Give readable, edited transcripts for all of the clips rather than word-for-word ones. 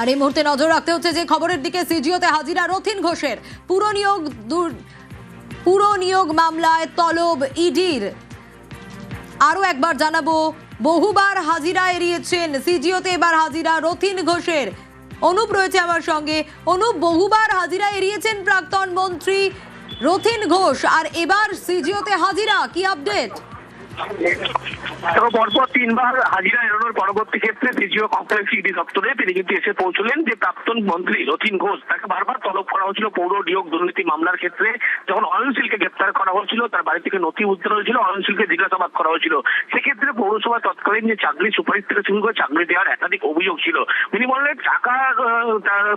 আর এই মুহূর্তে নজর রাখতে হচ্ছে যে খবরের দিকে। সিজিওতে হাজিরা রথিন ঘোষের পুরো নিয়োগ মামলায় তলব ইডির। আরো একবার জানাবো, বহুবার হাজিরা এড়িয়েছেন সিজিওতে, এবার হাজিরা রথিন ঘোষের। অনুপ রয়েছে আমার সঙ্গে। অনুপ, বহুবার হাজিরা এড়িয়েছেন প্রাক্তন মন্ত্রী রথিন ঘোষ, আর এবার সিজিওতে হাজিরা, কি আপডেট? পরপর তিনবার হাজিরা এড়ানোর পরবর্তী ক্ষেত্রে সিজিও কমপ্লেক্স ইডি দপ্তরে তিনি কিন্তু এসে পৌঁছলেন। যে প্রাক্তন মন্ত্রী রথিন ঘোষ, তাকে বারবার তলব করা হয়েছিল পৌর নিয়োগ দুর্নীতি মামলার ক্ষেত্রে। যখন অয়নশীলকে গ্রেপ্তার করা হয়েছিল, তার বাড়ি থেকে নথি উদ্ধার হয়েছিল, অয়নশীলকে জিজ্ঞাসাবাদ করা হয়েছিল। সেক্ষেত্রে পৌরসভা তৎকালীন যে চাকরি সুপারিশ থেকে শুরু করে চাকরি দেওয়ার একাধিক অভিযোগ ছিল, বিনিময়ে টাকা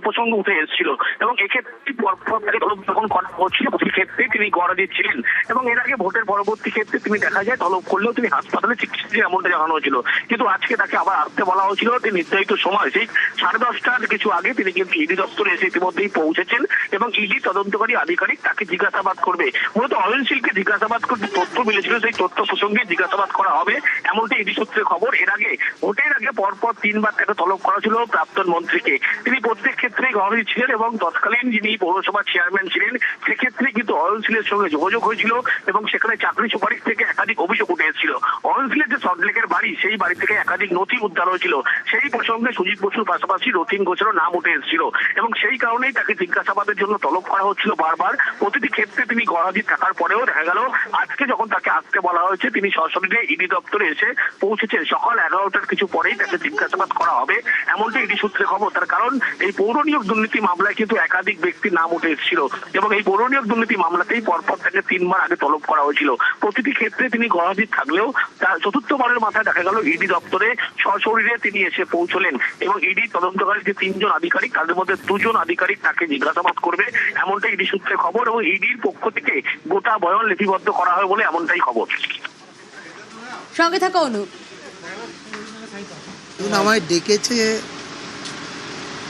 প্রসঙ্গ উঠে এসেছিল। এবং এক্ষেত্রে পরপর তাকে তলব যখন করা হচ্ছিল, সেক্ষেত্রে তিনি গড়া দিচ্ছিলেন। এবং এর আগে ভোটের পরবর্তী ক্ষেত্রে তিনি দেখা যায় তলব করলেও তিনি হাসপাতালে চিকিৎসা এমনটা জানানো হয়েছিল। কিন্তু আজকে তাকে আবার আসতে বলা হয়েছিল। তিনি নির্ধারিত সময় সেই 10:30টার কিছু আগে তিনি কিন্তু ইডি দপ্তরে এসে ইতিমধ্যেই পৌঁছেছেন এবং ইডি তদন্তকারী আধিকারিক তাকে জিজ্ঞাসাবাদ করবে। মূলত অয়নশীলকে জিজ্ঞাসাবাদ করতে তথ্য মিলেছিল, সেই তথ্য প্রসঙ্গে জিজ্ঞাসাবাদ করা হবে এমনটি ইডি সূত্রে খবর। এর আগে ভোটের আগে পরপর তিনবার তাকে তলব করা ছিল প্রাক্তন মন্ত্রীকে। তিনি প্রত্যেক ক্ষেত্রেই গহরি ছিলেন এবং তৎকালীন যিনি পৌরসভার চেয়ারম্যান ছিলেন, সেক্ষেত্রে কিন্তু অয়নশীলের সঙ্গে যোগাযোগ হয়েছিল এবং সেখানে চাকরি সুপারিশ থেকে একাধিক অভিযোগ উঠে এসেছিল। অয়নশীলের যে সল্টলেকের বাড়ি, সেই বাড়ি থেকে একাধিক নথি উদ্ধার হয়েছিল। সেই প্রসঙ্গে সুজিত বসুর পাশাপাশি রথিন ঘোষেরও নাম উঠে এসেছিল এবং সেই কারণেই তাকে জিজ্ঞাসাবাদের জন্য তলব করা হচ্ছিল বারবার। প্রতিটি ক্ষেত্রে তিনি গড়াজির থাকার পরেও দেখা গেল আজকে যখন তাকে আসতে বলা হয়েছে, তিনি সশরীরে ইডি দপ্তরে এসে পৌঁছেছেন। সকাল 11টার কিছু পরেই তাকে জিজ্ঞাসাবাদ করা হবে এমনটি ইডি সূত্রে খবর। তার কারণ এই পৌর নিয়োগ দুর্নীতি মামলায় কিন্তু একাধিক ব্যক্তির নাম উঠে এসেছিল এবং এই পৌর নিয়োগ দুর্নীতি মামলাতেই পরপর তাকে তিনবার আগে তলব করা হয়েছিল। প্রতিটি ক্ষেত্রে তিনি গড়াজির থাকলেও তার চতুর্থবারের মাথায় দেখা গেল ইডি দপ্তরে সশরীরে তিনি এসে পৌঁছলেন এবং ইডি তদন্তকারী যে তিনজন আধিকারিক, তাদের মধ্যে দুজন আধিকারিক তাকে জিজ্ঞাসাবাদ করবে এমনটাই ইডি সূত্রে খবর। এবং ইডির পক্ষ থেকে গোটা বয়ান লিপিবদ্ধ করা হয় বলে এমনটাই খবর। সঙ্গে থাকা অনুপ। আমায় ডেকেছে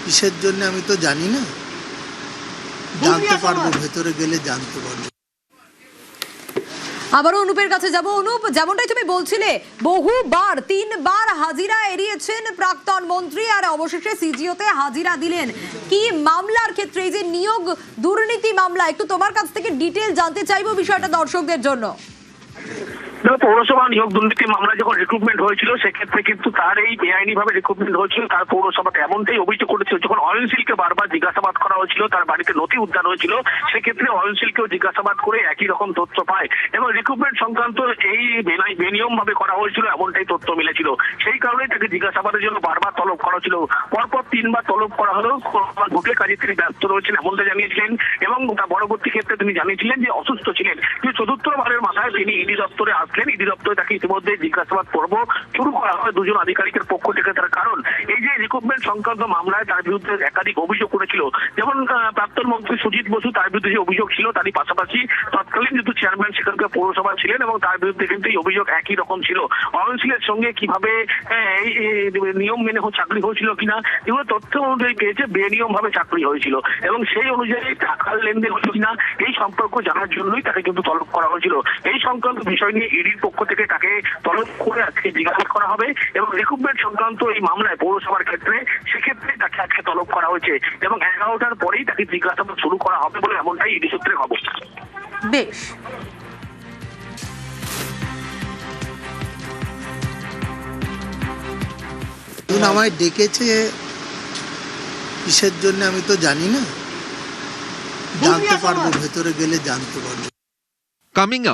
কিসের জন্য আমি তো জানি না, জানতে পারবো, ভেতরে গেলে জানতে পারবো। আবারও অনুপের কাছে যাব। অনুপ, যেমনটাই তুমি বলছিলে, বহুবার তিনবার হাজিরা এড়িয়েছেন প্রাক্তন মন্ত্রী, আর অবশেষে সিজিওতে হাজিরা দিলেন। কি মামলার ক্ষেত্রে, এই যে নিয়োগ দুর্নীতি মামলা, একটু তোমার কাছ থেকে ডিটেল জানতে চাইবো বিষয়টা দর্শকদের জন্য। পৌরসভা নিয়োগ দুর্নীতি মামলায় যখন রিক্রুটমেন্ট হয়েছিল, সেক্ষেত্রে কিন্তু তার এই বেআইনি ভাবে রিক্রুটমেন্ট হয়েছিল। তার পৌরসভাতে এমনটাই অভিযোগ করেছিল। যখন অয়নশীলকে বারবার জিজ্ঞাসাবাদ করা হয়েছিল, তার বাড়িতে নথি উদ্ধার হয়েছিল, সেক্ষেত্রে অয়নশীলকেও জিজ্ঞাসাবাদ করে একই রকম তথ্য পায় এবং রিক্রুটমেন্ট সংক্রান্ত এই বেনিয়ম ভাবে করা হয়েছিল এমনটাই তথ্য মিলেছিল। সেই কারণেই তাকে জিজ্ঞাসাবাদের জন্য বারবার তলব করা ছিল। পরপর তিনবার তলব করা হলেও ভোটের কাজে তিনি ব্যস্ত রয়েছেন এমনটা জানিয়েছিলেন এবং তার পরবর্তী ক্ষেত্রে তিনি জানিয়েছিলেন যে অসুস্থ ছিলেন। কিন্তু চতুর্থবারের মাথায় তিনি ইডি দপ্তরে আসলেন। ইডি দপ্তরে তাকে ইতিমধ্যে জিজ্ঞাসাবাদ পর্ব শুরু করা হয় দুজন আধিকারিকের পক্ষ থেকে। তার কারণ এই যে রিক্রুটমেন্ট সংক্রান্ত মামলায় তার বিরুদ্ধে একাধিক অভিযোগ করেছিল। যেমন প্রাক্তন মন্ত্রী সুজিত বসু, তার বিরুদ্ধে যে অভিযোগ ছিল, তারই পাশাপাশি তৎকালীন যেহেতু চেয়ারম্যান সেখানকার পৌরসভা ছিলেন এবং তার বিরুদ্ধে কিন্তু এই অভিযোগ একই রকম ছিল। অয়নশীলের সঙ্গে কিভাবে এই নিয়ম মেনে চাকরি হয়েছিল কিনা, এগুলো তথ্য অনুযায়ী পেয়েছে বেনিয়ম ভাবে চাকরি হয়েছিল এবং সেই অনুযায়ী টাকার লেনদেন হয়েছিল কিনা এই সম্পর্ক জানার জন্যই তাকে কিন্তু তলব করা হয়েছিল। এই সংক্রান্ত বিষয় নিয়ে ইডির পক্ষ থেকে তাকে তলব করে আজকে জিজ্ঞাসাবাদ করা হবে এবং রিক্রুটমেন্ট সংক্রান্ত এই মামলায় পৌরসভার ক্ষেত্রে সেক্ষেত্রে তাকে আজকে তলব করা হয়েছে এবং 11টার পরেই তাকে জিজ্ঞাসাবাদ শুরু করা হবে বলে এমনটাই ইডি সূত্রে খবর। বেশ, আমায় ডেকেছে কিসের জন্য আমি তো জানি না, জানতে পারবো, ভেতরে গেলে জানতে পারবো। Coming up